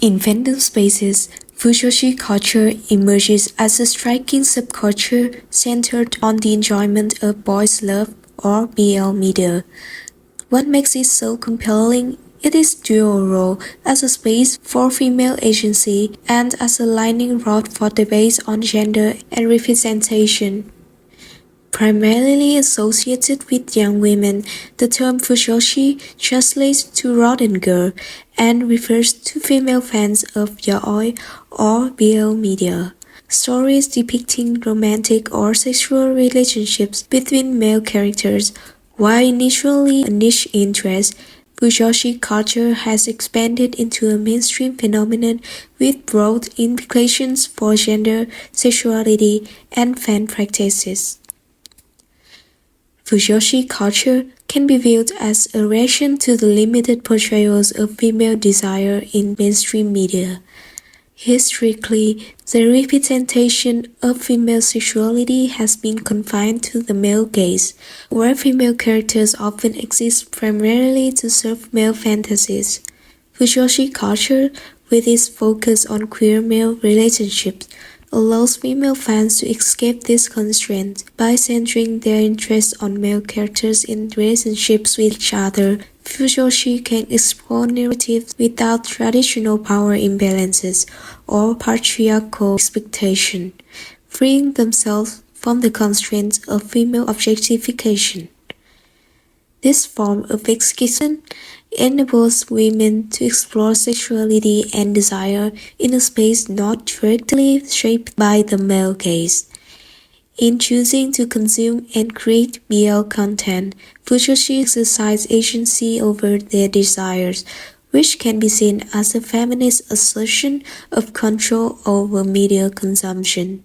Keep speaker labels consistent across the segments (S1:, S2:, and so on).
S1: In fandom spaces, Fujoshi culture emerges as a striking subculture centered on the enjoyment of boys' love or BL media. What makes it so compelling is its dual role as a space for female agency and as a lightning rod for debates on gender and representation. Primarily associated with young women, the term Fujoshi translates to rodent girl and refers to female fans of yaoi or BL media. Stories depicting romantic or sexual relationships between male characters. While initially a niche interest, Fujoshi culture has expanded into a mainstream phenomenon with broad implications for gender, sexuality, and fan practices. Fujoshi culture can be viewed as a reaction to the limited portrayals of female desire in mainstream media. Historically, the representation of female sexuality has been confined to the male gaze, where female characters often exist primarily to serve male fantasies. Fujoshi culture, with its focus on queer male relationships, allows female fans to escape this constraint by centering their interest on male characters in relationships with each other. Fujoshi can explore narratives without traditional power imbalances or patriarchal expectation, freeing themselves from the constraints of female objectification. This form of expression enables women to explore sexuality and desire in a space not directly shaped by the male gaze. In choosing to consume and create BL content, Fujoshi exercise agency over their desires, which can be seen as a feminist assertion of control over media consumption.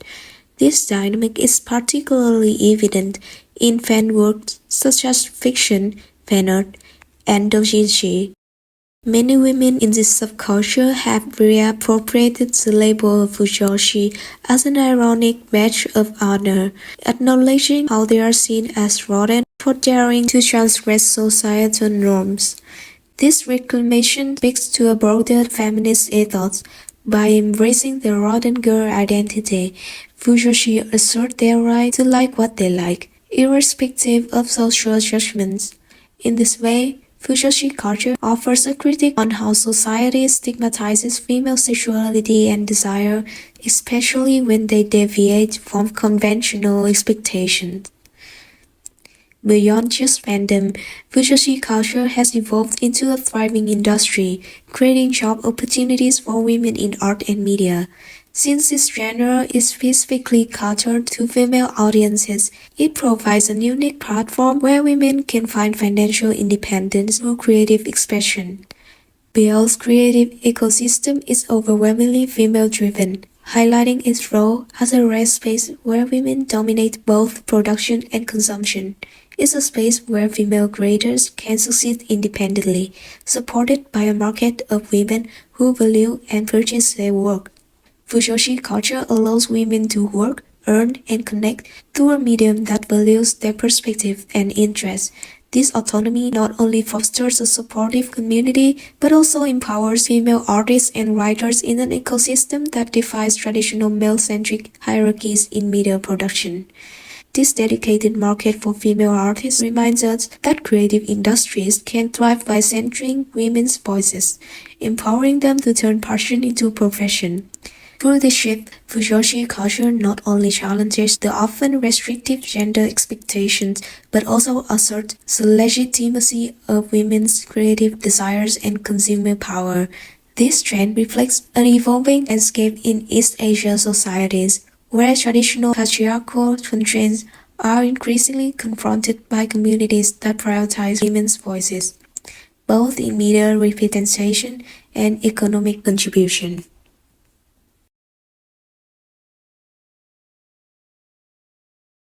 S1: This dynamic is particularly evident in fan works such as fiction, fanart, and doujinshi. Many women in this subculture have reappropriated the label of Fujoshi as an ironic badge of honor, acknowledging how they are seen as rodent for daring to transgress societal norms. This reclamation speaks to a broader feminist ethos. By embracing the rodent girl identity, Fujoshi assert their right to like what they like, irrespective of social judgments. In this way, Fujoshi culture offers a critique on how society stigmatizes female sexuality and desire, especially when they deviate from conventional expectations. Beyond just fandom, Fujoshi culture has evolved into a thriving industry, creating job opportunities for women in art and media. Since this genre is specifically catered to female audiences, it provides a unique platform where women can find financial independence through creative expression. BL's creative ecosystem is overwhelmingly female-driven, highlighting its role as a rare space where women dominate both production and consumption. It's a space where female creators can succeed independently, supported by a market of women who value and purchase their work. Fujoshi culture allows women to work, earn, and connect through a medium that values their perspective and interests. This autonomy not only fosters a supportive community, but also empowers female artists and writers in an ecosystem that defies traditional male-centric hierarchies in media production. This dedicated market for female artists reminds us that creative industries can thrive by centering women's voices, empowering them to turn passion into profession. Through this shift, Fujoshi culture not only challenges the often restrictive gender expectations, but also asserts the legitimacy of women's creative desires and consumer power. This trend reflects an evolving landscape in East Asia societies, where traditional patriarchal constraints are increasingly confronted by communities that prioritize women's voices, both in media representation and economic contribution.